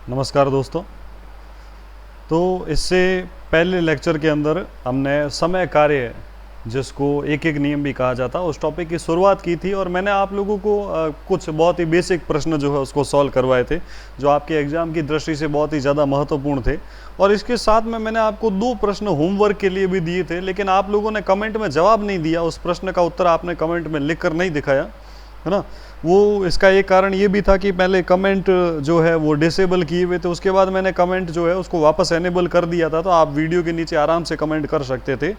नमस्कार दोस्तों। तो इससे पहले लेक्चर के अंदर हमने समय कार्य, जिसको एक एक नियम भी कहा जाता है, उस टॉपिक की शुरुआत की थी और मैंने आप लोगों को कुछ बहुत ही बेसिक प्रश्न जो है उसको सॉल्व करवाए थे, जो आपके एग्ज़ाम की दृष्टि से बहुत ही ज़्यादा महत्वपूर्ण थे। और इसके साथ में मैंने आपको 2 प्रश्न होमवर्क के लिए भी दिए थे, लेकिन आप लोगों ने कमेंट में जवाब नहीं दिया। उस प्रश्न का उत्तर आपने कमेंट में लिख कर नहीं दिखाया, है ना। वो इसका एक कारण ये भी था कि पहले कमेंट जो है वो डिसेबल किए हुए थे, उसके बाद मैंने कमेंट जो है उसको वापस एनेबल कर दिया था, तो आप वीडियो के नीचे आराम से कमेंट कर सकते थे।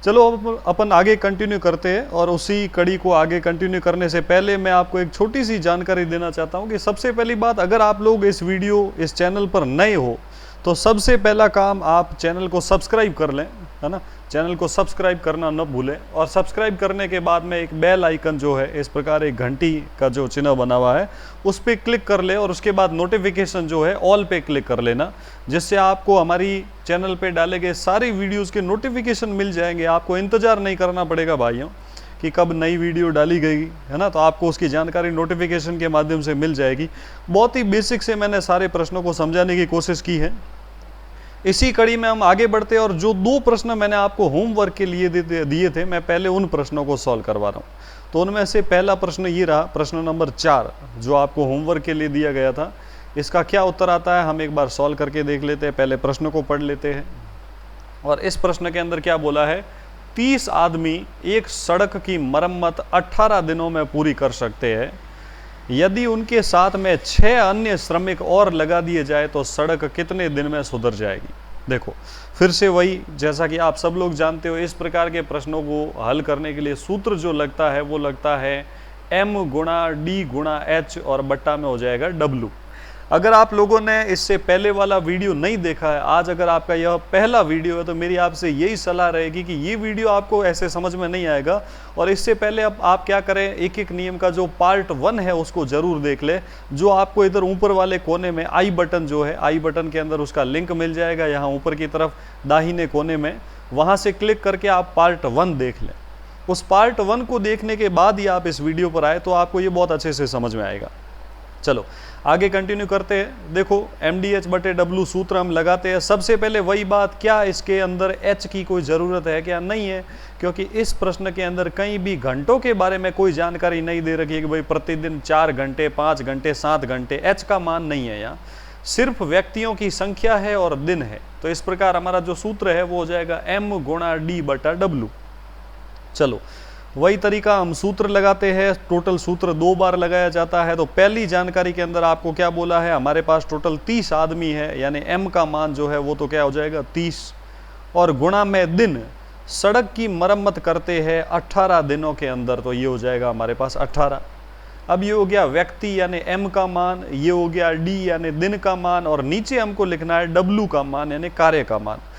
चलो अब अपन आगे कंटिन्यू करते हैं, और उसी कड़ी को आगे कंटिन्यू करने से पहले मैं आपको एक छोटी सी जानकारी देना चाहता हूँ कि सबसे पहली बात, अगर आप लोग इस चैनल पर नए हो तो सबसे पहला काम आप चैनल को सब्सक्राइब कर लें, है ना। चैनल को सब्सक्राइब करना न भूलें, और सब्सक्राइब करने के बाद में एक बेल आइकन जो है इस प्रकार एक घंटी का जो चिन्ह बना हुआ है उस पर क्लिक कर ले, और उसके बाद नोटिफिकेशन जो है ऑल पे क्लिक कर लेना, जिससे आपको हमारी चैनल पे डाले गए सारी वीडियोस के नोटिफिकेशन मिल जाएंगे। आपको इंतज़ार नहीं करना पड़ेगा भाइयों कि कब नई वीडियो डाली गई, है ना, तो आपको उसकी जानकारी नोटिफिकेशन के माध्यम से मिल जाएगी। बहुत ही बेसिक से मैंने सारे प्रश्नों को समझाने की कोशिश की है। इसी कड़ी में हम आगे बढ़ते हैं, और जो 2 प्रश्न मैंने आपको होमवर्क के लिए दिए थे, मैं पहले उन प्रश्नों को सॉल्व करवा रहा हूँ। तो उनमें से पहला प्रश्न ये रहा, प्रश्न नंबर 4, जो आपको होमवर्क के लिए दिया गया था। इसका क्या उत्तर आता है हम एक बार सॉल्व करके देख लेते हैं। पहले प्रश्न को पढ़ लेते हैं, और इस प्रश्न के अंदर क्या बोला है, 30 आदमी एक सड़क की मरम्मत 18 दिनों में पूरी कर सकते हैं। यदि उनके साथ में 6 अन्य श्रमिक और लगा दिए जाए तो सड़क कितने दिन में सुधर जाएगी। देखो, फिर से वही, जैसा कि आप सब लोग जानते हो, इस प्रकार के प्रश्नों को हल करने के लिए सूत्र जो लगता है वो लगता है M गुणा D गुणा H, और बट्टा में हो जाएगा W। अगर आप लोगों ने इससे पहले वाला वीडियो नहीं देखा है, आज अगर आपका यह पहला वीडियो है, तो मेरी आपसे यही सलाह रहेगी कि ये वीडियो आपको ऐसे समझ में नहीं आएगा, और इससे पहले अब आप क्या करें, एक एक नियम का जो पार्ट 1 है उसको जरूर देख ले, जो आपको इधर ऊपर वाले कोने में आई बटन जो है, आई बटन के अंदर उसका लिंक मिल जाएगा, यहाँ ऊपर की तरफ दाहिने कोने में, वहाँ से क्लिक करके आप पार्ट 1 देख लें। उस पार्ट 1 को देखने के बाद ही आप इस वीडियो पर आए तो आपको ये बहुत अच्छे से समझ में आएगा। चलो आगे कंटिन्यू करते हैं। देखो, MDH/W सूत्र हम लगाते हैं। सबसे पहले वही बात, क्या इसके अंदर H की कोई ज़रूरत है क्या? नहीं है, क्योंकि इस प्रश्न के अंदर कहीं भी घंटों के बारे में कोई जानकारी नहीं दे रखी है कि भाई प्रतिदिन 4 घंटे, 5 घंटे, 7 घंटे। H का मान नहीं है यहाँ, सिर्फ व्यक्तियों की संख्या है और दिन है। तो इस प्रकार हमारा जो सूत्र है वो हो जाएगा M गुणा D/W। चलो वही तरीका हम सूत्र लगाते हैं। टोटल सूत्र 2 बार लगाया जाता है। तो पहली जानकारी के अंदर आपको क्या बोला है, हमारे पास टोटल 30 आदमी है, यानी M का मान जो है वो तो क्या हो जाएगा 30, और गुणा में दिन, सड़क की मरम्मत करते हैं 18 दिनों के अंदर, तो ये हो जाएगा हमारे पास 18। अब ये हो गया व्यक्ति यानी M का मान, ये हो गया D यानी दिन का मान, और नीचे हमको लिखना है W का मान यानी कार्य का मान।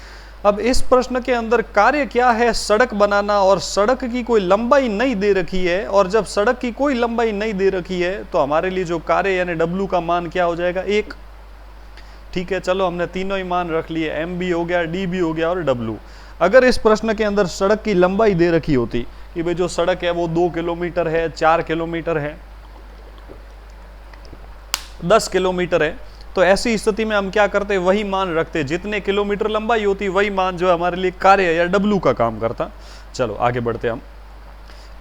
अब इस प्रश्न के अंदर कार्य क्या है, सड़क बनाना, और सड़क की कोई लंबाई नहीं दे रखी है, और जब सड़क की कोई लंबाई नहीं दे रखी है तो हमारे लिए जो कार्य यानी W का मान क्या हो जाएगा 1। ठीक है, चलो हमने तीनों ही मान रख लिए, M भी हो गया, D भी हो गया और W। अगर इस प्रश्न के अंदर सड़क की लंबाई दे रखी होती कि भाई जो सड़क है वो 2 किलोमीटर है, 4 किलोमीटर है, 10 किलोमीटर है, तो ऐसी स्थिति में हम क्या करते, वही मान रखते, जितने किलोमीटर लंबाई होती वही मान जो है हमारे लिए कार्य या W का काम करता। चलो आगे बढ़ते हम।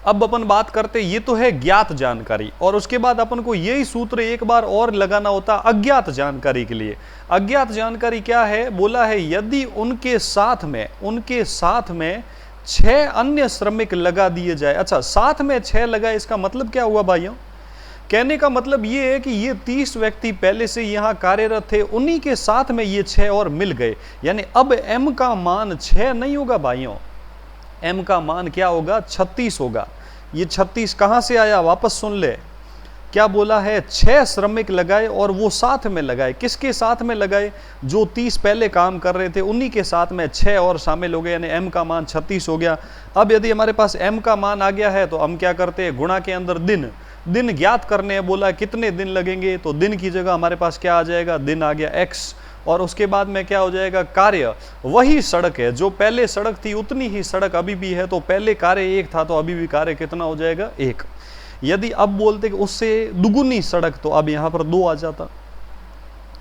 अब अपन बात करते, ये तो है ज्ञात जानकारी, और उसके बाद अपन को यही सूत्र एक बार और लगाना होता अज्ञात जानकारी के लिए। अज्ञात जानकारी क्या है, बोला है यदि उनके साथ में 6 अन्य श्रमिक लगा दिए जाए। अच्छा, साथ में 6 लगाए, इसका मतलब क्या हुआ भाइयों? कहने का मतलब ये है कि ये 30 व्यक्ति पहले से यहाँ कार्यरत थे, उन्हीं के साथ में ये 6 और मिल गए, यानी अब M का मान 6 नहीं होगा भाइयों, M का मान क्या होगा 36 होगा। ये 36 कहाँ से आया, वापस सुन ले, क्या बोला है, 6 श्रमिक लगाए, और वो साथ में लगाए। किसके साथ में लगाए? जो 30 पहले काम कर रहे थे उन्हीं के साथ में 6 और शामिल हो गए, यानी M का मान 36 हो गया। अब यदि हमारे पास M का मान आ गया है तो हम क्या करते हैं, गुणा के अंदर दिन ज्ञात करने हैं, बोला कितने दिन लगेंगे, तो दिन की जगह हमारे पास क्या आ जाएगा, दिन आ गया X, और उसके बाद में क्या हो जाएगा, कार्य। वही सड़क है, जो पहले सड़क थी उतनी ही सड़क अभी भी है, तो पहले कार्य 1 था तो अभी भी कार्य कितना हो जाएगा 1। यदि अब बोलते कि उससे दुगुनी सड़क, तो अब यहाँ पर 2 आ जाता।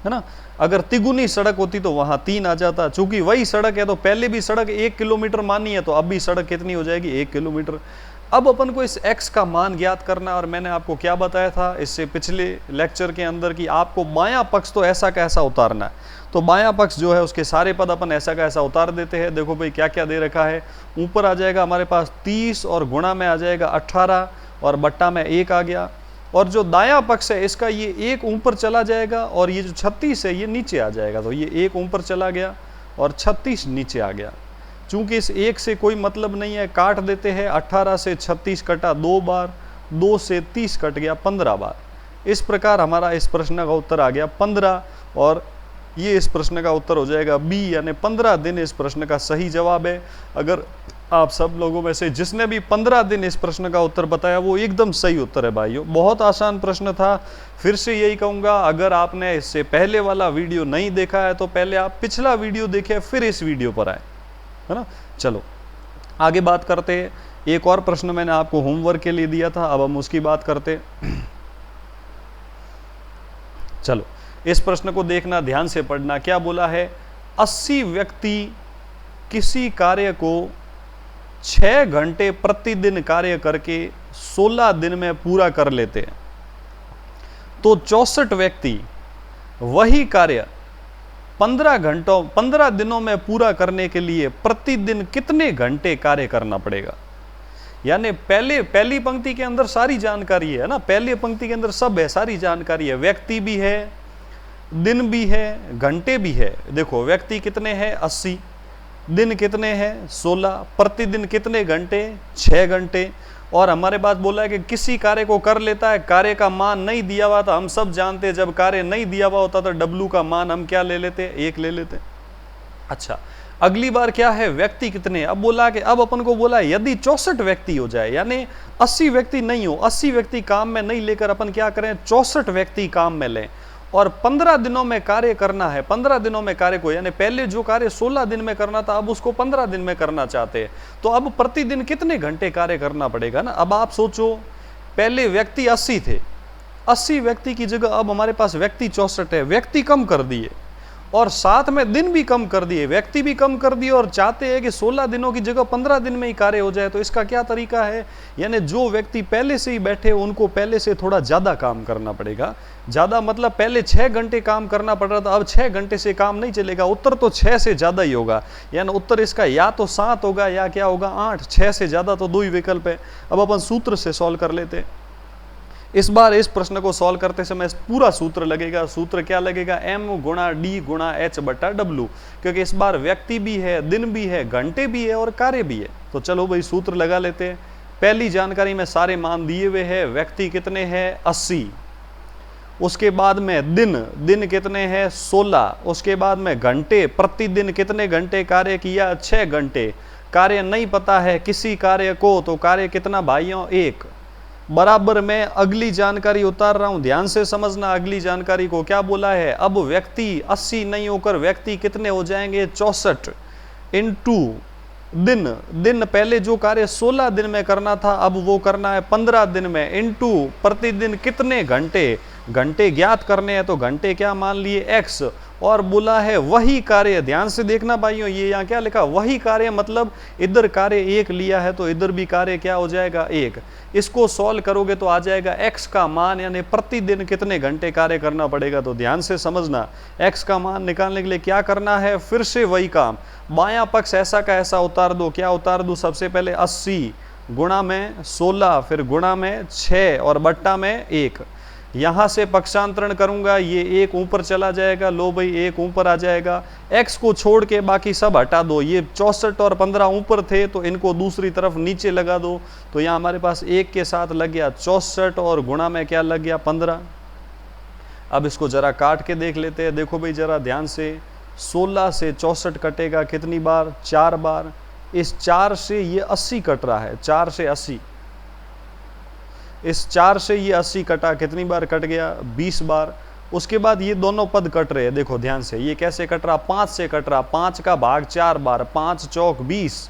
है ना। अगर तिगुनी सड़क होती तो वहां 3 आ जाता, चूंकि वही सड़क है तो पहले भी सड़क 1 किलोमीटर मानी है, तो अब भी सड़क कितनी हो जाएगी, 1 किलोमीटर। अब अपन को इस x का मान ज्ञात करना, और मैंने आपको क्या बताया था इससे पिछले लेक्चर के अंदर कि आपको बायां पक्ष तो ऐसा का ऐसा उतारना है। तो बायां पक्ष जो है उसके सारे पद अपन ऐसा का ऐसा उतार देते हैं। देखो भाई क्या क्या दे रखा है, ऊपर आ जाएगा हमारे पास 30 और गुणा में आ जाएगा 18 और बट्टा में 1 आ गया। और जो दायां पक्ष है इसका ये 1 ऊपर चला जाएगा और ये जो 36 है ये नीचे आ जाएगा। तो ये 1 ऊपर चला गया और 36 नीचे आ गया। चूंकि इस 1 से कोई मतलब नहीं है, काट देते हैं। 18 से 36 कटा 2 बार, 2 से 30 कट गया 15 बार। इस प्रकार हमारा इस प्रश्न का उत्तर आ गया 15, और ये इस प्रश्न का उत्तर हो जाएगा बी, यानी 15 दिन इस प्रश्न का सही जवाब है। अगर आप सब लोगों में से जिसने भी 15 दिन इस प्रश्न का उत्तर बताया वो एकदम सही उत्तर है भाइयों। बहुत आसान प्रश्न था। फिर से यही कहूँगा, अगर आपने इससे पहले वाला वीडियो नहीं देखा है तो पहले आप पिछला वीडियो देखें फिर इस वीडियो पर आए, है ना। चलो आगे बात करते हैं। एक और प्रश्न मैंने आपको होमवर्क के लिए दिया था, अब हम उसकी बात करते हैं। चलो इस प्रश्न को देखना, ध्यान से पढ़ना। क्या बोला है, 80 व्यक्ति किसी कार्य को 6 घंटे प्रतिदिन कार्य करके 16 दिन में पूरा कर लेते हैं, तो 64 व्यक्ति वही कार्य 15 दिनों में पूरा करने के लिए प्रतिदिन कितने घंटे कार्य करना पड़ेगा। यानी पहली पंक्ति के अंदर सारी जानकारी है ना, पहली पंक्ति के अंदर सब है, सारी जानकारी है। व्यक्ति भी है, दिन भी है, घंटे भी है। देखो व्यक्ति कितने हैं 80, दिन कितने हैं 16, प्रतिदिन कितने घंटे 6 घंटे। और हमारे पास बोला है कि किसी कार्य को कर लेता है, कार्य का मान नहीं दिया हुआ था। हम सब जानते हैं जब कार्य नहीं दिया हुआ होता तो W का मान हम क्या ले लेते, 1 ले लेते। अच्छा अगली बार क्या है, व्यक्ति कितने। अब बोला कि अब अपन को बोला यदि 64 व्यक्ति हो जाए, यानी 80 व्यक्ति नहीं हो, 80 व्यक्ति काम में नहीं लेकर अपन क्या करें, 64 व्यक्ति काम में लें और 15 दिनों में कार्य करना है। 15 दिनों में कार्य को, यानी पहले जो कार्य 16 दिन में करना था अब उसको 15 दिन में करना चाहते हैं, तो अब प्रतिदिन कितने घंटे कार्य करना पड़ेगा ना। अब आप सोचो, पहले व्यक्ति 80 थे, 80 व्यक्ति की जगह अब हमारे पास व्यक्ति 64 है। व्यक्ति कम कर दिए और साथ में दिन भी कम कर दिए, व्यक्ति भी कम कर दिए, और चाहते हैं कि 16 दिनों की जगह 15 दिन में ही कार्य हो जाए। तो इसका क्या तरीका है, यानी जो व्यक्ति पहले से ही बैठे उनको पहले से थोड़ा ज़्यादा काम करना पड़ेगा। ज़्यादा मतलब पहले 6 घंटे काम करना पड़ रहा था, अब 6 घंटे से काम नहीं चलेगा। उत्तर तो 6 से ज़्यादा ही होगा, यानी उत्तर इसका या तो 7 होगा या क्या होगा 8। 6 से ज़्यादा तो 2 ही विकल्प है। अब अपन सूत्र से सॉल्व कर लेते हैं। इस बार इस प्रश्न को सॉल्व करते समय पूरा सूत्र लगेगा। सूत्र क्या लगेगा, M गुणा D गुणा H बटा W, क्योंकि इस बार व्यक्ति भी है, दिन भी है, घंटे भी है और कार्य भी है। तो चलो भाई सूत्र लगा लेते हैं। पहली जानकारी में सारे मान दिए हुए हैं। व्यक्ति कितने हैं 80, उसके बाद में दिन कितने हैं 16, उसके बाद में घंटे, प्रतिदिन कितने घंटे कार्य किया 6 घंटे। कार्य नहीं पता है किसी कार्य को, तो कार्य कितना भाइयों 1, बराबर में अगली जानकारी उतार रहा हूं, ध्यान से समझना। अगली जानकारी को क्या बोला है, अब व्यक्ति 80 नहीं होकर व्यक्ति कितने हो जाएंगे 64 इंटू दिन पहले जो कार्य 16 दिन में करना था अब वो करना है 15 दिन में, इंटू प्रतिदिन कितने घंटे ज्ञात करने हैं, तो घंटे क्या मान लिए x, और बोला है वही कार्य। ध्यान से देखना भाइयों, ये यहाँ क्या लिखा, वही कार्य, मतलब इधर कार्य 1 लिया है तो इधर भी कार्य क्या हो जाएगा 1। इसको सॉल्व करोगे तो आ जाएगा x का मान, यानी प्रतिदिन कितने घंटे कार्य करना पड़ेगा। तो ध्यान से समझना, x का मान निकालने के लिए क्या करना है, फिर से वही काम, बायां पक्ष ऐसा का ऐसा उतार दो। क्या उतार दो, सबसे पहले 80 गुणा में 16, फिर गुणा में 6 और बट्टा में 1। यहां से पक्षांतरण करूंगा, ये 1 ऊपर चला जाएगा, लो भाई 1 ऊपर आ जाएगा। x को छोड़ के बाकी सब हटा दो। ये 64 और 15 ऊपर थे तो इनको दूसरी तरफ नीचे लगा दो, तो यहाँ हमारे पास 1 के साथ लग गया 64 और गुणा में क्या लग गया 15। अब इसको जरा काट के देख लेते हैं। देखो भाई जरा ध्यान से, 16 से 64 कटेगा कितनी बार, 4 बार। इस 4 से ये 80 कट रहा है, 4 से 80, इस 4 से ये 80 कटा, कितनी बार कट गया 20 बार। उसके बाद ये दोनों पद कट रहे हैं, देखो ध्यान से, ये कैसे कट रहा, 5 से कट रहा, 5 का भाग 4 बार, 5 चौक 20,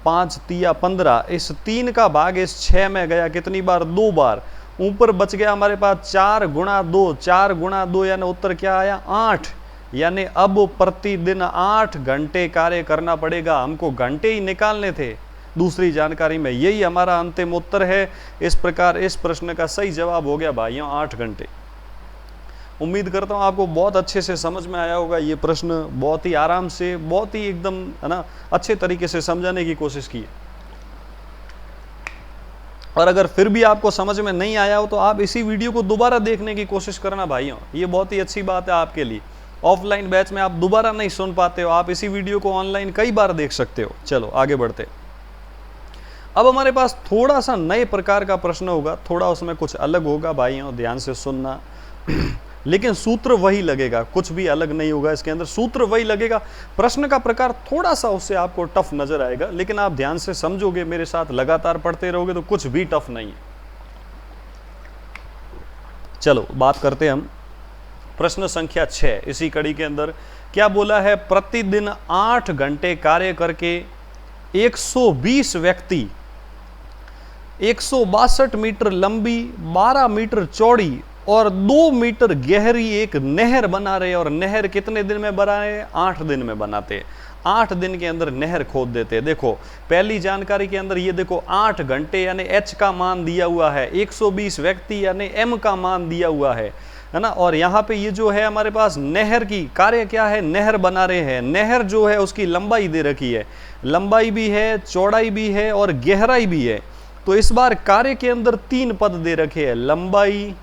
5 तिया 15, इस 3 का भाग इस 6 में गया कितनी बार 2 बार, ऊपर बच गया हमारे पास 4 गुणा 2, 4 गुणा 2 यानी उत्तर क्या आया 8। यानी अब प्रतिदिन 8 घंटे कार्य करना पड़ेगा, हमको घंटे ही निकालने थे दूसरी जानकारी में। यही हमारा अंतिम उत्तर है। इस प्रकार इस प्रश्न का सही जवाब हो गया भाइयों 8 घंटे। उम्मीद करता हूँ आपको बहुत अच्छे से समझ में आया होगा। ये प्रश्न बहुत ही आराम से, बहुत ही एकदम है ना अच्छे तरीके से समझाने की कोशिश की है। और अगर फिर भी आपको समझ में नहीं आया हो तो आप इसी वीडियो को दोबारा देखने की कोशिश करना भाइयों, ये बहुत ही अच्छी बात है आपके लिए। ऑफलाइन बैच में आप दोबारा नहीं सुन पाते हो, आप इसी वीडियो को ऑनलाइन कई बार देख सकते हो। चलो आगे बढ़ते। अब हमारे पास थोड़ा सा नए प्रकार का प्रश्न होगा, थोड़ा उसमें कुछ अलग होगा भाइयों, ध्यान से सुनना। लेकिन सूत्र वही लगेगा, कुछ भी अलग नहीं होगा इसके अंदर, सूत्र वही लगेगा। प्रश्न का प्रकार थोड़ा सा उससे आपको टफ नजर आएगा, लेकिन आप ध्यान से समझोगे, मेरे साथ लगातार पढ़ते रहोगे तो कुछ भी टफ नहीं है। चलो बात करते हैं हम प्रश्न संख्या 6। इसी कड़ी के अंदर क्या बोला है, प्रतिदिन 8 घंटे कार्य करके 120 व्यक्ति 162 मीटर लंबी, 12 मीटर चौड़ी और 2 मीटर गहरी एक नहर बना रहे। और नहर कितने दिन में बना रहे? 8 दिन में बनाते। 8 दिन के अंदर नहर खोद देते। देखो पहली जानकारी के अंदर ये देखो 8 घंटे यानी H का मान दिया हुआ है, 120 व्यक्ति यानी M का मान दिया हुआ है ना। और यहाँ पे ये जो है हमारे पास नहर की कार्य क्या है, नहर बना रहे हैं। नहर जो है उसकी लंबाई दे रखी है, लंबाई भी है, चौड़ाई भी है और गहराई भी है। तो इस बार कार्य के अंदर 3 पद दे रखे हैं, लंबाई,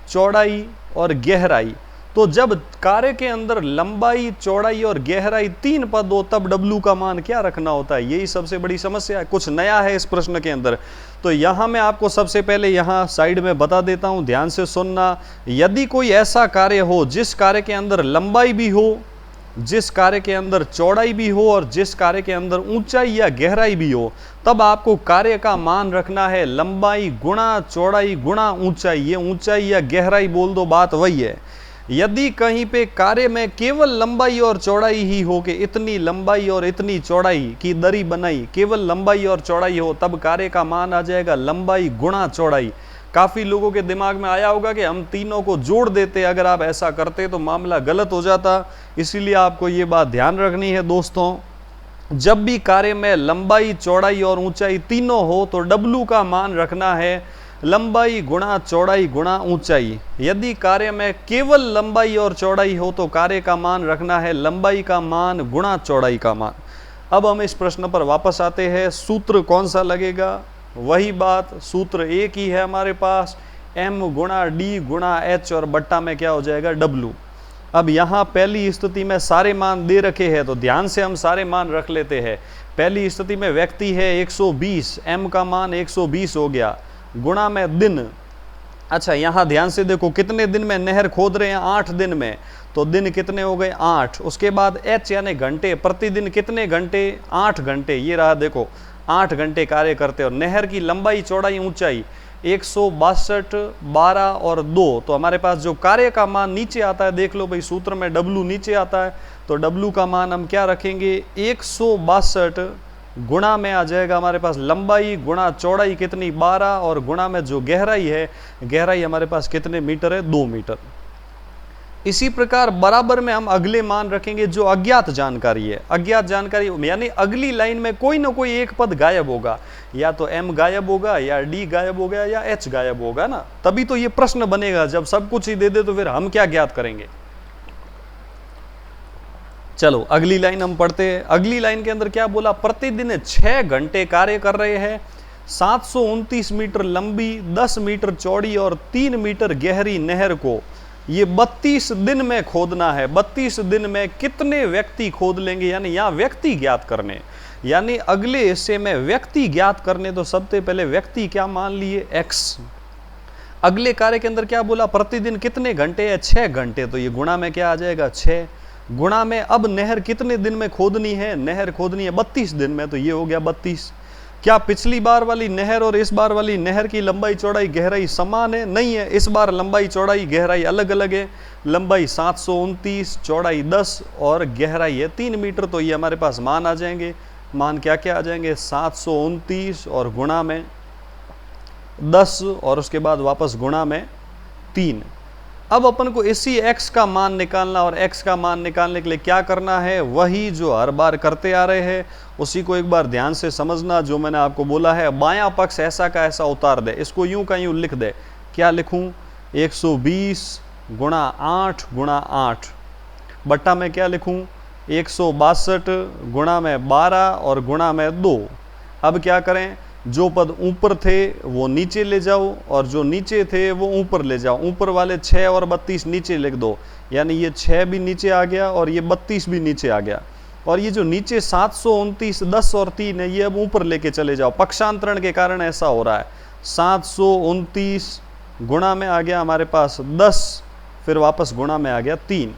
चौड़ाई और गहराई। तो जब कार्य के अंदर लंबाई, चौड़ाई और गहराई 3 पद हो तब W का मान क्या रखना होता है, यही सबसे बड़ी समस्या है। कुछ नया है इस प्रश्न के अंदर। तो यहां मैं आपको सबसे पहले यहां साइड में बता देता हूं, ध्यान से सुनना। यदि कोई ऐसा कार्य हो जिस कार्य के अंदर लंबाई भी हो, जिस कार्य के अंदर चौड़ाई भी हो और जिस कार्य के अंदर ऊंचाई या गहराई भी हो, तब आपको कार्य का मान रखना है लंबाई गुणा चौड़ाई गुणा ऊंचाई। ये ऊंचाई या गहराई बोल दो, बात वही है। यदि कहीं पे कार्य में केवल लंबाई और चौड़ाई ही हो कि इतनी लंबाई और इतनी चौड़ाई की दरी बनाई, केवल लंबाई और चौड़ाई हो, तब कार्य का मान आ जाएगा लंबाई गुणा चौड़ाई। काफ़ी लोगों के दिमाग में आया होगा कि हम तीनों को जोड़ देते, अगर आप ऐसा करते तो मामला गलत हो जाता। इसीलिए आपको ये बात ध्यान रखनी है दोस्तों, जब भी कार्य में लंबाई, चौड़ाई और ऊंचाई तीनों हो तो W का मान रखना है लंबाई गुणा चौड़ाई गुणा ऊंचाई। यदि कार्य में केवल लंबाई और चौड़ाई हो तो कार्य का मान रखना है लंबाई का मान गुणा चौड़ाई का मान। अब हम इस प्रश्न पर वापस आते हैं। सूत्र कौन सा लगेगा, वही बात, सूत्र एक ही है हमारे पास, M गुणा D गुणा H और बट्टा में क्या हो जाएगा W। अब यहाँ पहली स्थिति में सारे मान दे रखे हैं तो ध्यान से हम सारे मान रख लेते हैं। पहली स्थिति में व्यक्ति है 120, M का मान 120 हो गया, गुणा में दिन। अच्छा यहाँ ध्यान से देखो कितने दिन में नहर खोद रहे हैं, 8 दिन में, तो दिन कितने हो गए 8। उसके बाद H यानी घंटे, प्रतिदिन कितने घंटे, 8 घंटे। ये रहा देखो 8 घंटे कार्य करते। और नहर की लंबाई, चौड़ाई, ऊंचाई 162, 12 और 2। तो हमारे पास जो कार्य का मान नीचे आता है, देख लो भाई सूत्र में W नीचे आता है, तो W का मान हम क्या रखेंगे 162 गुणा में आ जाएगा हमारे पास लंबाई गुणा चौड़ाई कितनी 12 और गुणा में जो गहराई है, गहराई हमारे पास कितने मीटर है 2 मीटर। इसी प्रकार बराबर में हम अगले मान रखेंगे जो अज्ञात जानकारी है। अज्ञात जानकारी यानी अगली लाइन में कोई ना कोई एक पद गायब होगा, या तो M गायब होगा या D गायब होगा या H गायब होगा ना, तभी तो ये प्रश्न बनेगा। जब सब कुछ ही दे दे तो फिर हम क्या ज्ञात करेंगे। चलो अगली लाइन हम पढ़ते हैं। अगली लाइन के अंदर क्या बोला, प्रतिदिन 6 घंटे कार्य कर रहे हैं, 729 मीटर लंबी, 10 मीटर चौड़ी और 3 मीटर गहरी नहर को ये 32 दिन में खोदना है। 32 दिन में कितने व्यक्ति खोद लेंगे, यानी यहाँ व्यक्ति ज्ञात करने, यानी अगले हिस्से में व्यक्ति ज्ञात करने। तो सबसे पहले व्यक्ति क्या मान लिए X। अगले कार्य के अंदर क्या बोला, प्रतिदिन कितने घंटे है 6 घंटे, तो ये गुणा में क्या आ जाएगा 6, गुणा में अब नहर कितने दिन में खोदनी है, नहर खोदनी है 32 दिन में, तो ये हो गया 32। क्या पिछली बार वाली नहर और इस बार वाली नहर की लंबाई, चौड़ाई, गहराई समान है? नहीं है, इस बार लंबाई, चौड़ाई, गहराई अलग अलग है। लंबाई 729, चौड़ाई 10 और गहराई है 3 मीटर। तो ये हमारे पास मान आ जाएंगे, मान क्या क्या आ जाएंगे 729 और गुणा में 10 और उसके बाद वापस गुणा में 3। अब अपन को इसी x का मान निकालना, और x का मान निकालने के लिए क्या करना है, वही जो हर बार करते आ रहे हैं उसी को एक बार ध्यान से समझना। जो मैंने आपको बोला है, बायां पक्ष ऐसा का ऐसा उतार दे, इसको यूं का यूं लिख दे। क्या लिखूं, 120 गुणा 8 गुणा 8 बट्टा में क्या लिखूं, 162 गुणा में 12 और गुणा में 2। अब क्या करें, जो पद ऊपर थे वो नीचे ले जाओ और जो नीचे थे वो ऊपर ले जाओ। ऊपर वाले 6 और 32 नीचे लिख दो, यानी ये 6 भी नीचे आ गया और ये 32 भी नीचे आ गया। और ये जो नीचे 729 10 और 3 है, ये अब ऊपर लेके चले जाओ। पक्षांतरण के कारण ऐसा हो रहा है। 729 गुणा में आ गया हमारे पास 10, फिर वापस गुणा में आ गया 3।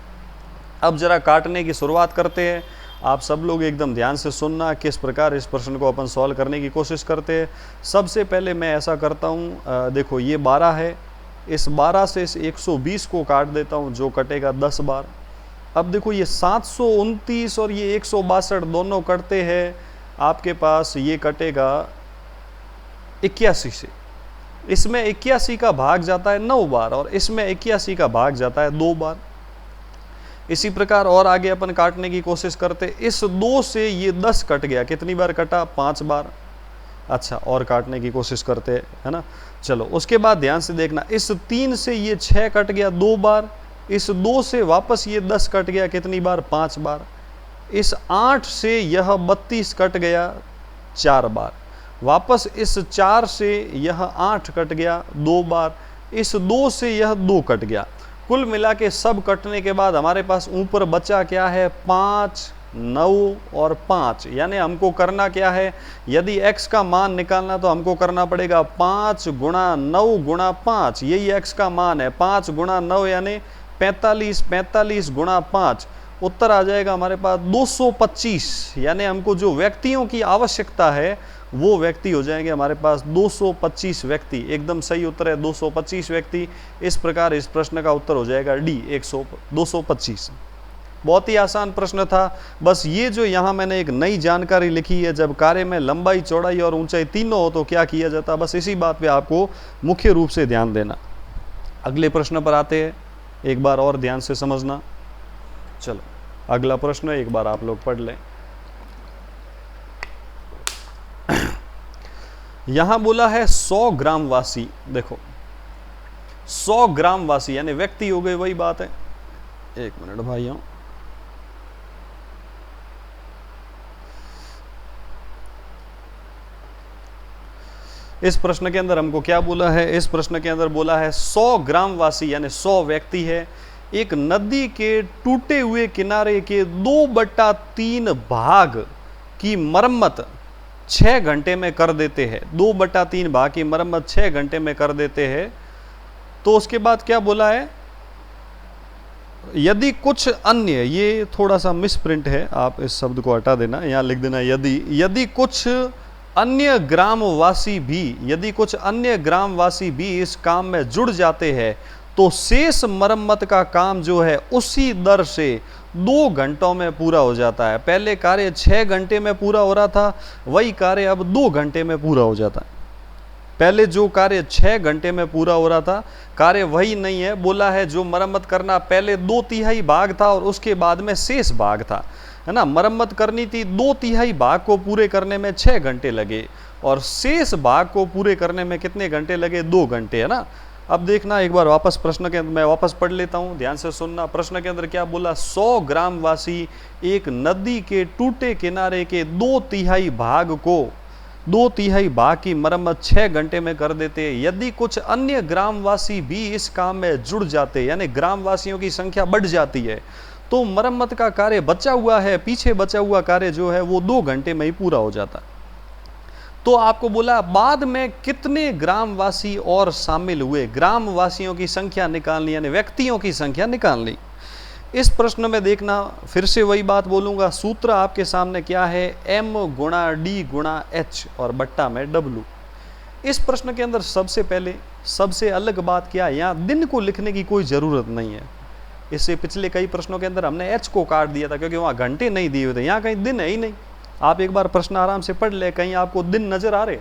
अब जरा काटने की शुरुआत करते हैं। आप सब लोग एकदम ध्यान से सुनना किस प्रकार इस प्रश्न को अपन सॉल्व करने की कोशिश करते हैं। सबसे पहले मैं ऐसा करता हूँ, देखो ये 12 है, इस 12 से इस 120 को काट देता हूँ, जो कटेगा 10 बार। अब देखो ये 729 और ये 162 दोनों कटते हैं, आपके पास ये कटेगा 81 से। इसमें 81 का भाग जाता है 9 बार और इसमें 81 का भाग जाता है 2 बार। इसी प्रकार और आगे अपन काटने की कोशिश करते। इस 2 से ये 10 कट गया, कितनी बार कटा, 5 बार। अच्छा, और काटने की कोशिश करते हैं, है ना। चलो उसके बाद ध्यान से देखना, इस 3 से ये 6 कट गया 2 बार। इस 2 से वापस ये 10 कट गया, कितनी बार, 5 बार। इस 8 से यह 32 कट गया 4 बार। वापस इस 4 से यह 8 कट गया 2 बार। इस 2 से यह 2 कट गया। कुल मिला के सब कटने के बाद हमारे पास ऊपर बचा क्या है, 5, 9 और 5। यानी हमको करना क्या है, यदि x का मान निकालना तो हमको करना पड़ेगा 5 गुणा 9 गुणा 5। यही x का मान है, 5 गुणा 9 यानी 45, 45 गुणा 5। उत्तर आ जाएगा हमारे पास 225। यानी हमको जो व्यक्तियों की आवश्यकता है वो व्यक्ति हो जाएंगे हमारे पास 225 व्यक्ति। एकदम सही उत्तर है 225 व्यक्ति। इस प्रकार इस प्रश्न का उत्तर हो जाएगा डी 225। बहुत ही आसान प्रश्न था। बस ये जो यहाँ मैंने एक नई जानकारी लिखी है, जब कार्य में लंबाई चौड़ाई और ऊंचाई तीनों हो तो क्या किया जाता, बस इसी बात पे आपको मुख्य रूप से ध्यान देना। अगले प्रश्न पर आते हैं, एक बार और ध्यान से समझना। चलो अगला प्रश्न एक बार आप लोग पढ़ लें। यहां बोला है 100 ग्रामवासी। देखो 100 ग्रामवासी यानी व्यक्ति हो गए, वही बात है। एक मिनट भाइयों, इस प्रश्न के अंदर हमको क्या बोला है, इस प्रश्न के अंदर बोला है 100 ग्रामवासी यानी 100 व्यक्ति है, एक नदी के टूटे हुए किनारे के 2/3 भाग की मरम्मत 6 घंटे में कर देते हैं। 2/3 भाग की मरम्मत 6 घंटे में कर देते हैं। तो उसके बाद क्या बोला है, यदि कुछ अन्य, ये थोड़ा सा मिसप्रिंट है, आप इस शब्द को हटा देना, यहाँ लिख देना यदि कुछ अन्य ग्रामवासी भी, यदि कुछ अन्य ग्रामवासी भी इस काम में जुड़ जाते हैं तो शेष मरम्मत का काम जो है उसी दर से 2 घंटों में पूरा हो जाता है। पहले कार्य 6 घंटे में पूरा हो रहा था, वही कार्य अब 2 घंटे में पूरा हो जाता है। पहले जो कार्य 6 घंटे में पूरा हो रहा था, कार्य वही नहीं है। बोला है जो मरम्मत करना पहले 2/3 भाग था और उसके बाद में शेष भाग था, है ना। मरम्मत करनी थी, 2/3 भाग को पूरे करने में 6 घंटे लगे और शेष भाग को पूरे करने में कितने घंटे लगे, 2 घंटे, है ना। अब देखना एक बार वापस प्रश्न के अंदर, मैं वापस पढ़ लेता हूँ, ध्यान से सुनना। प्रश्न के अंदर क्या बोला, 100 ग्रामवासी एक नदी के टूटे किनारे के 2/3 भाग को, 2/3 भाग की मरम्मत 6 घंटे में कर देते। यदि कुछ अन्य ग्रामवासी भी इस काम में जुड़ जाते, यानी ग्रामवासियों की संख्या बढ़ जाती है, तो मरम्मत का कार्य बचा हुआ है, पीछे बचा हुआ कार्य जो है वो 2 घंटे में ही पूरा हो जाता है। तो आपको बोला बाद में कितने ग्रामवासी और शामिल हुए, ग्रामवासियों की संख्या निकालनी, यानी व्यक्तियों की संख्या निकालनी। इस प्रश्न में देखना, फिर से वही बात बोलूंगा, सूत्र आपके सामने क्या है, m गुणा d गुणा h और बट्टा में w। इस प्रश्न के अंदर सबसे पहले सबसे अलग बात क्या है, यहाँ दिन को लिखने की कोई ज़रूरत नहीं है। इससे पिछले कई प्रश्नों के अंदर हमने h को काट दिया था क्योंकि वहाँ घंटे नहीं दिए हुए थे, यहाँ कहीं दिन है ही नहीं। आप एक बार प्रश्न आराम से पढ़ ले, कहीं आपको दिन नजर आ रहे।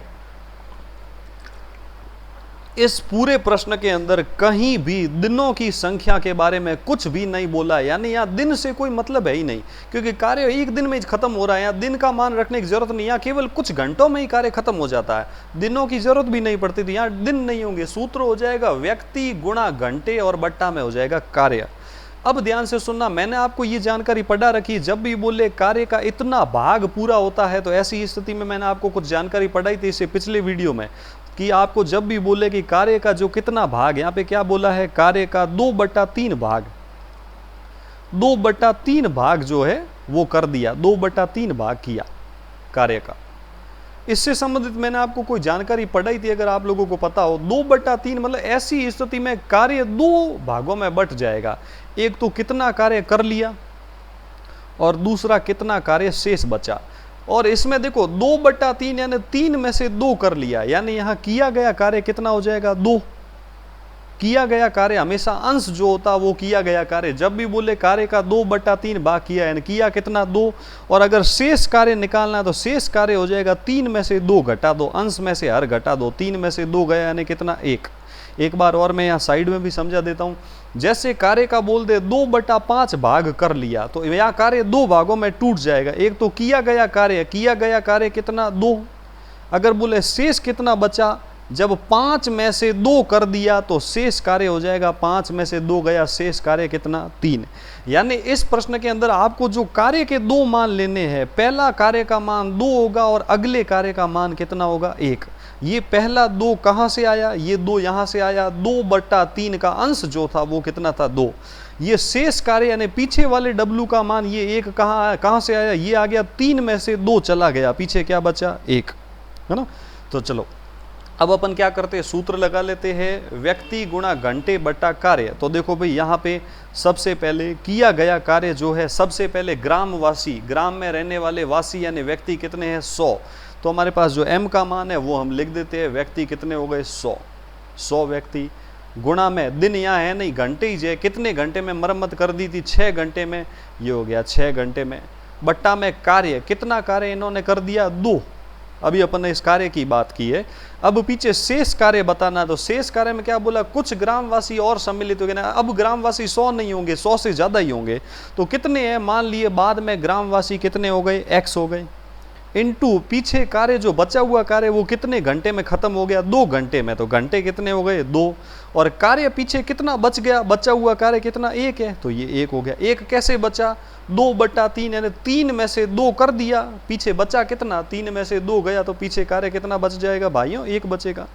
इस पूरे प्रश्न के अंदर कहीं भी दिनों की संख्या के बारे में कुछ भी नहीं बोला, यानी यहाँ दिन से कोई मतलब है ही नहीं, क्योंकि कार्य एक दिन में खत्म हो रहा है। यहाँ दिन का मान रखने की जरूरत नहीं, यहाँ केवल कुछ घंटों में ही कार्य खत्म हो जाता है, दिनों की जरूरत भी नहीं पड़ती थी। यहाँ दिन नहीं होंगे, सूत्र हो जाएगा व्यक्ति गुणा घंटे और बट्टा में हो जाएगा कार्य। अब ध्यान से सुनना, मैंने आपको ये जानकारी पढ़ा रखी, जब भी बोले कार्य का इतना भाग पूरा होता है तो ऐसी स्थिति में मैंने आपको कुछ जानकारी पढ़ाई थी इससे पिछले वीडियो में, कि आपको जब भी बोले कि कार्य का जो कितना भाग, यहाँ पे क्या बोला है, कार्य का 2/3 भाग, 2/3 भाग जो है वो कर दिया, 2/3 भाग किया कार्य का। इससे संबंधित मैंने आपको कोई जानकारी पढ़ाई थी, अगर आप लोगों को पता हो। 2/3 मतलब ऐसी स्थिति में कार्य 2 भागों में बट जाएगा, एक तो कितना कार्य कर लिया और दूसरा कितना कार्य शेष बचा। और इसमें देखो 2/3 यानी 3 में से 2 कर लिया, यानी यहां किया गया कार्य कितना हो जाएगा, 2। किया गया कार्य हमेशा अंश जो होता वो किया गया कार्य, जब भी बोले कार्य का 2/3 भाग किया यानी किया कितना, 2। और अगर शेष कार्य निकालना है तो शेष कार्य हो जाएगा 3 में से 2 घटा दो, अंश में से हर घटा दो, 3 में से 2 गया यानी कितना, 1। एक बार और मैं यहाँ साइड में भी समझा देता हूँ। जैसे कार्य का बोल दे 2/5 भाग कर लिया, तो यहाँ कार्य 2 भागों में टूट जाएगा। एक तो किया गया कार्य कितना, 2। अगर बोले शेष कितना बचा, जब 5 में से 2 कर दिया तो शेष कार्य हो जाएगा 5 में से 2 गया, शेष कार्य कितना, 3। यानी इस प्रश्न के अंदर आपको जो कार्य के 2 मान लेने हैं, पहला कार्य का मान 2 होगा और अगले कार्य का मान कितना होगा, 1। ये पहला 2 कहाँ से आया, ये 2 यहाँ से आया, 2/3 का अंश जो था वो कितना था, 2। ये शेष कार्य यानी पीछे वाले W का मान, ये 1 कहाँ से आया, ये आ गया 3 में से 2 चला गया, पीछे क्या बचा, 1, है ना। तो चलो अब अपन क्या करते हैं, सूत्र लगा लेते हैं, व्यक्ति गुणा घंटे बट्टा कार्य। तो देखो भाई यहाँ पे सबसे पहले किया गया कार्य जो है, सबसे पहले ग्रामवासी, ग्राम में रहने वाले वासी यानी व्यक्ति कितने हैं, 100। तो हमारे पास जो m का मान है वो हम लिख देते हैं, व्यक्ति कितने हो गए, 100 व्यक्ति। गुणा में दिन यहाँ है नहीं, घंटे ही जो है, कितने घंटे में मरम्मत कर दी थी, 6 घंटे में, ये हो गया 6 घंटे में। बट्टा में कार्य, कितना कार्य इन्होंने कर दिया, 2। अभी अपन ने इस कार्य की बात की है। अब पीछे शेष कार्य बताना, तो शेष कार्य में क्या बोला, कुछ ग्रामवासी और सम्मिलित हो गए ना। अब ग्रामवासी 100 नहीं होंगे, 100 से ज़्यादा ही होंगे। तो कितने हैं, मान लिए बाद में ग्रामवासी कितने हो गए, x हो गए, इनटू पीछे कार्य जो बचा हुआ कार्य वो कितने घंटे में खत्म हो गया, 2 घंटे में। तो घंटे कितने हो गए, 2। और कार्य पीछे कितना बच गया, बचा हुआ कार्य कितना, 1 है, तो ये 1 हो गया। 1 कैसे बचा, 2/3 यानी 3 में से 2 कर दिया, पीछे बचा कितना, 3 में से 2 गया, तो पीछे कार्य कितना बच जाएगा भाइयों, 1 बचेगा।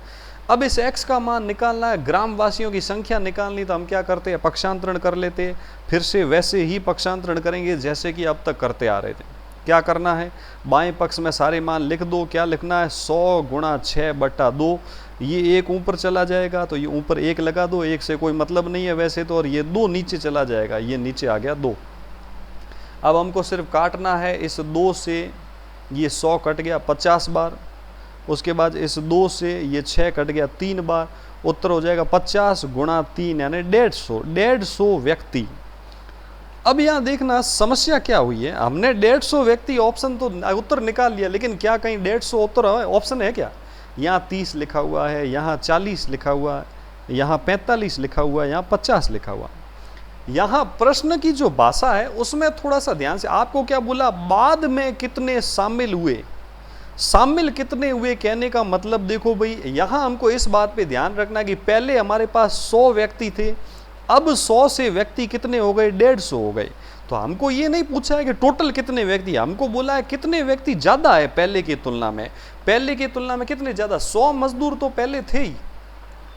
अब इस x का मान निकालना है, ग्रामवासियों की संख्या निकालनी, तो हम क्या करते हैं, पक्षांतरण कर लेते हैं। फिर से वैसे ही पक्षांतरण करेंगे जैसे कि अब तक करते आ रहे थे। क्या करना है, बाएं पक्ष में सारे मान लिख दो। क्या लिखना है, 100 गुणा 6/2। ये 1 ऊपर चला जाएगा तो ये ऊपर 1 लगा दो, 1 से कोई मतलब नहीं है वैसे तो, और ये 2 नीचे चला जाएगा, ये नीचे आ गया 2। अब हमको सिर्फ काटना है, इस 2 से ये 100 कट गया 50 बार, उसके बाद इस 2 से ये 6 कट गया 3 बार, उत्तर हो जाएगा 50 गुणा 3 यानी 150 व्यक्ति। अब यहाँ देखना समस्या क्या हुई है, हमने 150 व्यक्ति ऑप्शन तो उत्तर निकाल लिया, लेकिन क्या कहीं 150 उत्तर ऑप्शन है क्या, यहाँ 30 लिखा हुआ है, यहाँ 40 लिखा हुआ है, यहाँ 45 लिखा हुआ है, यहाँ 50 लिखा हुआ है। यहाँ प्रश्न की जो भाषा है उसमें थोड़ा सा ध्यान से, आपको क्या बोला, बाद में कितने शामिल हुए, शामिल कितने हुए कहने का मतलब, देखो भाई यहाँ हमको इस बात पे ध्यान रखना कि पहले हमारे पास 100 व्यक्ति थे, अब 100 से व्यक्ति कितने हो गए, 150 हो गए। तो हमको ये नहीं पूछा है कि टोटल कितने व्यक्ति, हमको बोला है कितने व्यक्ति ज़्यादा है पहले की तुलना में। पहले की तुलना में कितने ज़्यादा, 100 मजदूर तो पहले थे ही,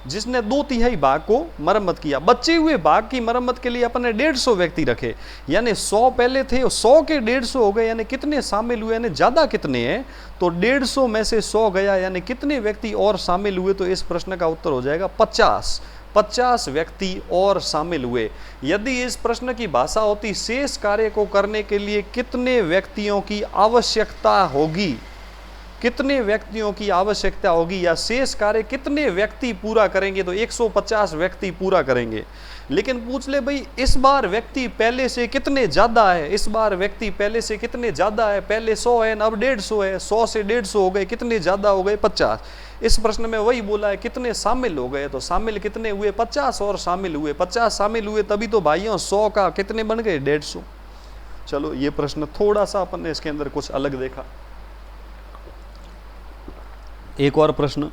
जिसने 2/3 भाग को मरम्मत किया। बचे हुए भाग की मरम्मत के लिए अपने 150 व्यक्ति रखे, यानी 100 पहले थे, 100 के 150 हो गए, यानी कितने शामिल हुए, यानी ज़्यादा कितने हैं, तो 150 में से 100 गया, यानी कितने व्यक्ति और शामिल हुए, तो इस प्रश्न का उत्तर हो जाएगा 50 व्यक्ति और शामिल हुए। यदि इस प्रश्न की भाषा होती शेष कार्य को करने के लिए कितने व्यक्तियों की आवश्यकता होगी, कितने व्यक्तियों की आवश्यकता होगी या शेष कार्य कितने व्यक्ति पूरा करेंगे, तो 150 व्यक्ति पूरा करेंगे। लेकिन पूछ ले भाई इस बार व्यक्ति पहले से कितने ज्यादा है, इस बार व्यक्ति पहले से कितने ज्यादा है, पहले 100 है अब 150 है, 100 से 150 हो गए, कितने ज्यादा हो गए 50। इस प्रश्न में वही बोला है कितने शामिल हो गए, तो शामिल कितने हुए 50 और शामिल हुए 50 शामिल हुए, तभी तो भाइयों 100 का कितने बन गए 150। चलो ये प्रश्न थोड़ा सा अपन ने इसके अंदर कुछ अलग देखा। एक और प्रश्न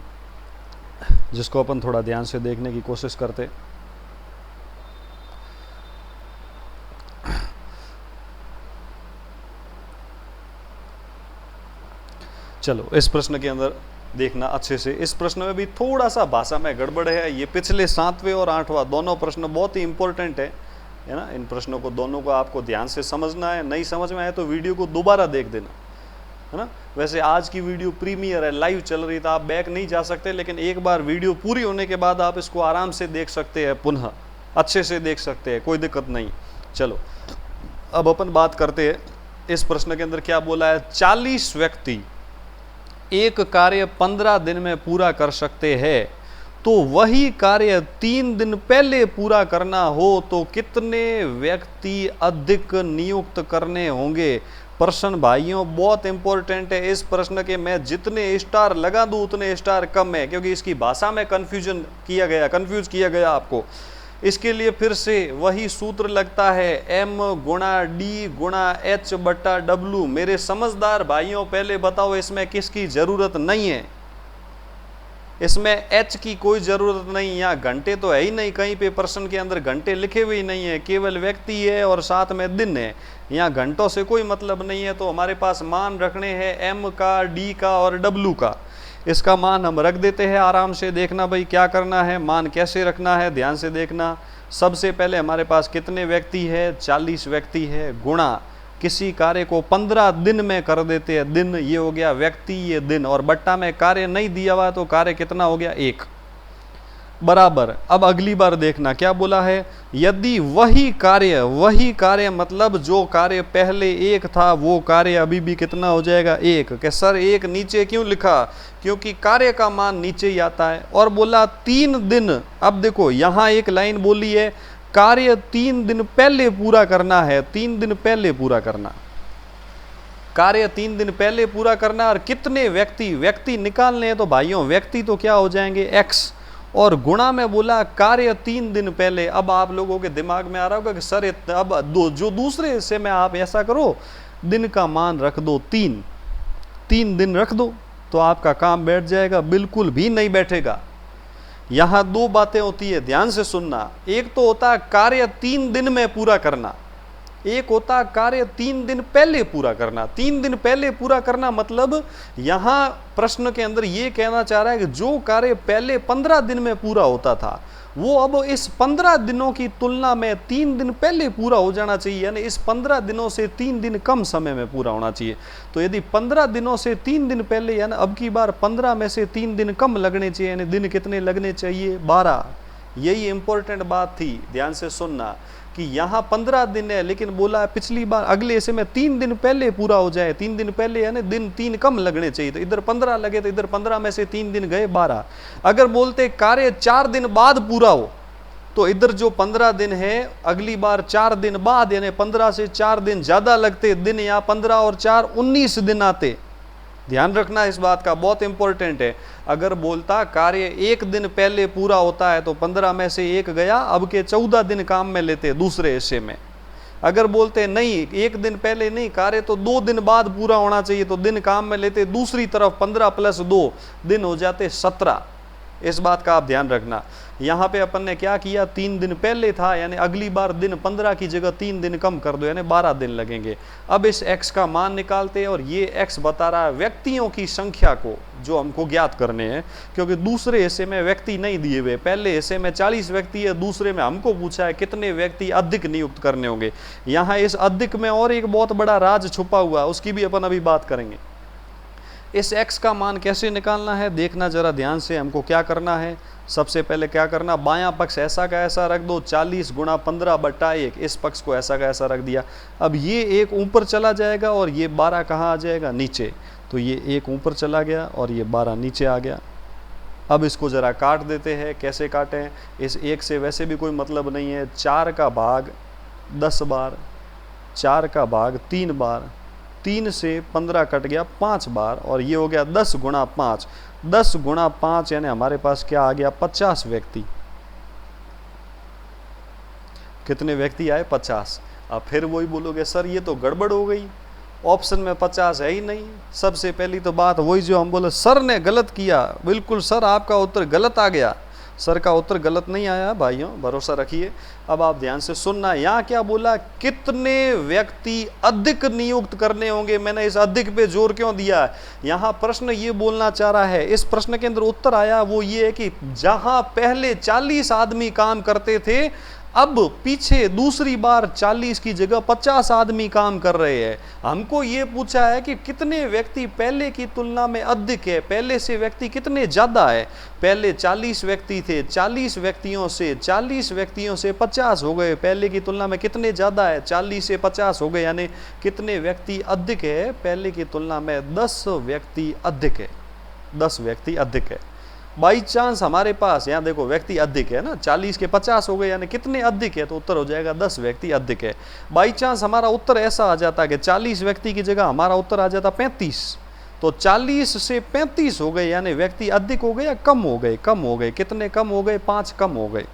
जिसको अपन थोड़ा ध्यान से देखने की कोशिश करते। चलो इस प्रश्न के अंदर देखना अच्छे से। इस प्रश्न में भी थोड़ा सा भाषा में गड़बड़ है। ये पिछले 7वें और 8वां दोनों प्रश्न बहुत ही इंपॉर्टेंट है ना। इन प्रश्नों को दोनों को आपको ध्यान से समझना है। नहीं समझ में आए तो वीडियो को दोबारा देख देना, है ना। वैसे आज की वीडियो प्रीमियर है, लाइव चल रही था, आप बैक नहीं जा सकते, लेकिन एक बार वीडियो पूरी होने के बाद आप इसको आराम से देख सकते हैं, पुनः अच्छे से देख सकते हैं, कोई दिक्कत नहीं। चलो अब अपन बात करते हैं इस प्रश्न के अंदर क्या बोला है। 40 व्यक्ति एक कार्य 15 दिन में पूरा कर सकते हैं, तो वही कार्य 3 दिन पहले पूरा करना हो तो कितने व्यक्ति अधिक नियुक्त करने होंगे। प्रश्न भाइयों बहुत इंपॉर्टेंट है। इस प्रश्न के मैं जितने स्टार लगा दूं उतने स्टार कम है, क्योंकि इसकी भाषा में कंफ्यूज किया गया आपको। इसके लिए फिर से वही सूत्र लगता है, m गुणा d गुणा h बटा w। मेरे समझदार भाइयों पहले बताओ इसमें किसकी जरूरत नहीं है, इसमें h की कोई जरूरत नहीं। यहाँ घंटे तो है ही नहीं, कहीं पे प्रश्न के अंदर घंटे लिखे हुए ही नहीं है, केवल व्यक्ति है और साथ में दिन है। यहाँ घंटों से कोई मतलब नहीं है। तो हमारे पास मान रखने हैं m का, d का और w का। इसका मान हम रख देते हैं। आराम से देखना भाई क्या करना है, मान कैसे रखना है, ध्यान से देखना। सबसे पहले हमारे पास कितने व्यक्ति है, 40 व्यक्ति है, गुणा किसी कार्य को 15 दिन में कर देते हैं, दिन ये हो गया व्यक्ति, ये दिन, और बट्टा में कार्य नहीं दिया हुआ तो कार्य कितना हो गया 1 बराबर। अब अगली बार देखना क्या बोला है, यदि वही कार्य मतलब जो कार्य पहले 1 था वो कार्य अभी भी कितना हो जाएगा 1। कि सर 1 नीचे क्यों लिखा, क्योंकि कार्य का मान नीचे ही आता है। और बोला 3 दिन। अब देखो यहाँ एक लाइन बोली है, कार्य 3 दिन पहले पूरा करना है, 3 दिन पहले पूरा करना, कार्य 3 दिन पहले पूरा करना। और कितने व्यक्ति निकालने हैं, तो भाइयों व्यक्ति तो क्या हो जाएंगे x, और गुणा में बोला कार्य 3 दिन पहले। अब आप लोगों के दिमाग में आ रहा होगा कि सर अब जो दूसरे हिस्से में आप ऐसा करो, दिन का मान रख दो 3 दिन रख दो तो आपका काम बैठ जाएगा। बिल्कुल भी नहीं बैठेगा। यहाँ 2 बातें होती है, ध्यान से सुनना। एक तो होता है कार्य 3 दिन में पूरा करना, एक होता है कार्य 3 दिन पहले पूरा करना। 3 दिन पहले पूरा करना मतलब यहाँ प्रश्न के अंदर ये कहना चाह रहा है कि जो कार्य पहले 15 दिन में पूरा होता था वो अब इस 15 दिनों की तुलना में 3 दिन पहले पूरा हो जाना चाहिए, यानी इस 15 दिनों से 3 दिन कम समय में पूरा होना चाहिए। तो यदि 15 दिनों से 3 दिन पहले, यानी अब की बार 15 में से 3 दिन कम लगने चाहिए, यानी दिन कितने लगने चाहिए 12। यही इंपॉर्टेंट बात थी, ध्यान से सुनना कि यहाँ 15 दिन है, लेकिन बोला पिछली बार अगले हिस्से में 3 दिन पहले पूरा हो जाए। 3 दिन पहले यानी दिन 3 कम लगने चाहिए, तो इधर 15 लगे तो इधर 15 में से 3 दिन गए 12। अगर बोलते कार्य 4 दिन बाद पूरा हो तो इधर जो 15 दिन है अगली बार 4 दिन बाद, यानी 15 से 4 दिन ज्यादा लगते दिन, यहाँ 15 और 4 19 दिन आते। ध्यान रखना इस बात का, बहुत इंपॉर्टेंट है। अगर बोलता कार्य 1 दिन पहले पूरा होता है तो 15 में से 1 गया, अब के 14 दिन काम में लेते दूसरे हिस्से में। अगर बोलते नहीं 1 दिन पहले नहीं, कार्य तो 2 दिन बाद पूरा होना चाहिए, तो दिन काम में लेते दूसरी तरफ, 15 + 2 दिन हो जाते 17। इस बात का आप ध्यान रखना। यहाँ पे अपन ने क्या किया, 3 दिन पहले था, यानी अगली बार दिन 15 की जगह 3 दिन कम कर दो, यानी 12 दिन लगेंगे। अब इस x का मान निकालते हैं, और ये x बता रहा है व्यक्तियों की संख्या को जो हमको ज्ञात करने हैं, क्योंकि दूसरे हिस्से में व्यक्ति नहीं दिए हुए। पहले हिस्से में 40 व्यक्ति है, दूसरे में हमको पूछा है कितने व्यक्ति अधिक नियुक्त करने होंगे। यहाँ इस अधिक में और एक बहुत बड़ा राज छुपा हुआ है, उसकी भी अपन अभी बात करेंगे। इस x का मान कैसे निकालना है देखना जरा ध्यान से। हमको क्या करना है, सबसे पहले क्या करना, बायां पक्ष ऐसा का ऐसा रख दो, 40 × 15/1। इस पक्ष को ऐसा का ऐसा रख दिया। अब ये 1 ऊपर चला जाएगा और ये 12 कहाँ आ जाएगा, नीचे। तो ये 1 ऊपर चला गया और ये 12 नीचे आ गया। अब इसको ज़रा काट देते हैं, कैसे काटें, इस 1 से वैसे भी कोई मतलब नहीं है। 4 का भाग 10 बार, 4 का भाग 3 बार, 3 से 15 कट गया 5 बार, और ये हो गया 10 गुणा 5। 10 गुणा 5 यानी हमारे पास क्या आ गया, 50 व्यक्ति। कितने व्यक्ति आए, 50। अब फिर वही बोलोगे सर ये तो गड़बड़ हो गई, ऑप्शन में 50 है ही नहीं। सबसे पहली तो बात वही जो हम बोले सर ने गलत किया, बिल्कुल सर आपका उत्तर गलत आ गया। सर का उत्तर गलत नहीं आया भाइयों, भरोसा रखिए। अब आप ध्यान से सुनना, यहाँ क्या बोला, कितने व्यक्ति अधिक नियुक्त करने होंगे। मैंने इस अधिक पे जोर क्यों दिया, यहाँ प्रश्न ये बोलना चाह रहा है, इस प्रश्न के अंदर उत्तर आया वो ये है कि जहां पहले 40 आदमी काम करते थे, अब पीछे दूसरी बार 40 की जगह 50 आदमी काम कर रहे हैं। हमको ये पूछा है कि कितने व्यक्ति पहले की तुलना में अधिक है, पहले से व्यक्ति कितने ज़्यादा है। पहले 40 व्यक्ति थे, 40 व्यक्तियों से 50 हो गए, पहले की तुलना में कितने ज़्यादा है, 40 से 50 हो गए, यानी कितने व्यक्ति अधिक है, पहले की तुलना में 10 व्यक्ति अधिक है, 10 व्यक्ति अधिक है। बाई चांस हमारे पास यहाँ देखो व्यक्ति अधिक है ना, 40 के 50 हो गए, यानी कितने अधिक है, तो उत्तर हो जाएगा 10 व्यक्ति अधिक है। बाई चांस हमारा उत्तर ऐसा आ जाता है कि 40 व्यक्ति की जगह हमारा उत्तर आ जाता 35, तो 40 से 35 हो गए, यानी व्यक्ति अधिक हो गए या कम हो गए, कम हो गए। कितने कम हो गए, 5 कम हो गए।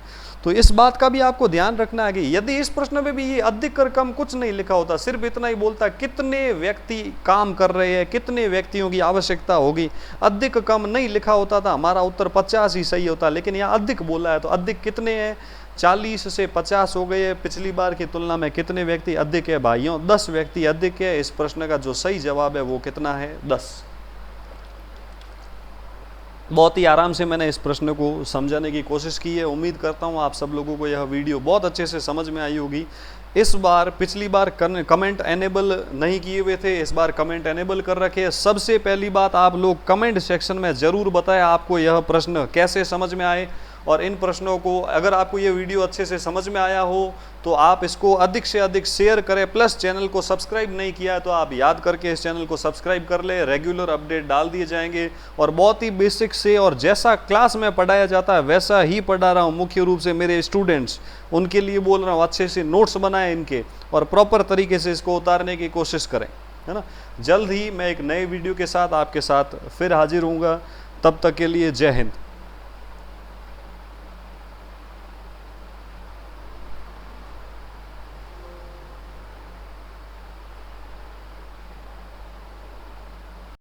तो इस बात का भी आपको ध्यान रखना है कि यदि इस प्रश्न में भी ये अधिक और कम कुछ नहीं लिखा होता, सिर्फ इतना ही बोलता कितने व्यक्ति काम कर रहे हैं, कितने व्यक्तियों की आवश्यकता होगी, अधिक कम नहीं लिखा होता था, हमारा उत्तर 50 ही सही होता। लेकिन यहाँ अधिक बोला है, तो अधिक कितने हैं, 40 से 50 हो गए। पिछली बार की तुलना में कितने व्यक्ति अधिक है भाइयों, 10 व्यक्ति अधिक है। इस प्रश्न का जो सही जवाब है वो कितना है, 10। बहुत ही आराम से मैंने इस प्रश्न को समझाने की कोशिश की है। उम्मीद करता हूँ आप सब लोगों को यह वीडियो बहुत अच्छे से समझ में आई होगी। इस बार पिछली बार कमेंट एनेबल नहीं किए हुए थे, इस बार कमेंट एनेबल कर रखे। सबसे पहली बात, आप लोग कमेंट सेक्शन में ज़रूर बताएं आपको यह प्रश्न कैसे समझ में आए, और इन प्रश्नों को अगर आपको ये वीडियो अच्छे से समझ में आया हो तो आप इसको अधिक से अधिक शेयर करें। प्लस चैनल को सब्सक्राइब नहीं किया है तो आप याद करके इस चैनल को सब्सक्राइब कर लें, रेगुलर अपडेट डाल दिए जाएंगे। और बहुत ही बेसिक से और जैसा क्लास में पढ़ाया जाता है वैसा ही पढ़ा रहा हूँ। मुख्य रूप से मेरे स्टूडेंट्स, उनके लिए बोल रहा हूँ, अच्छे से नोट्स बनाएं इनके और प्रॉपर तरीके से इसको उतारने की कोशिश करें, है ना। जल्द ही मैं एक नए वीडियो के साथ आपके साथ फिर हाजिर होऊंगा। तब तक के लिए जय हिंद।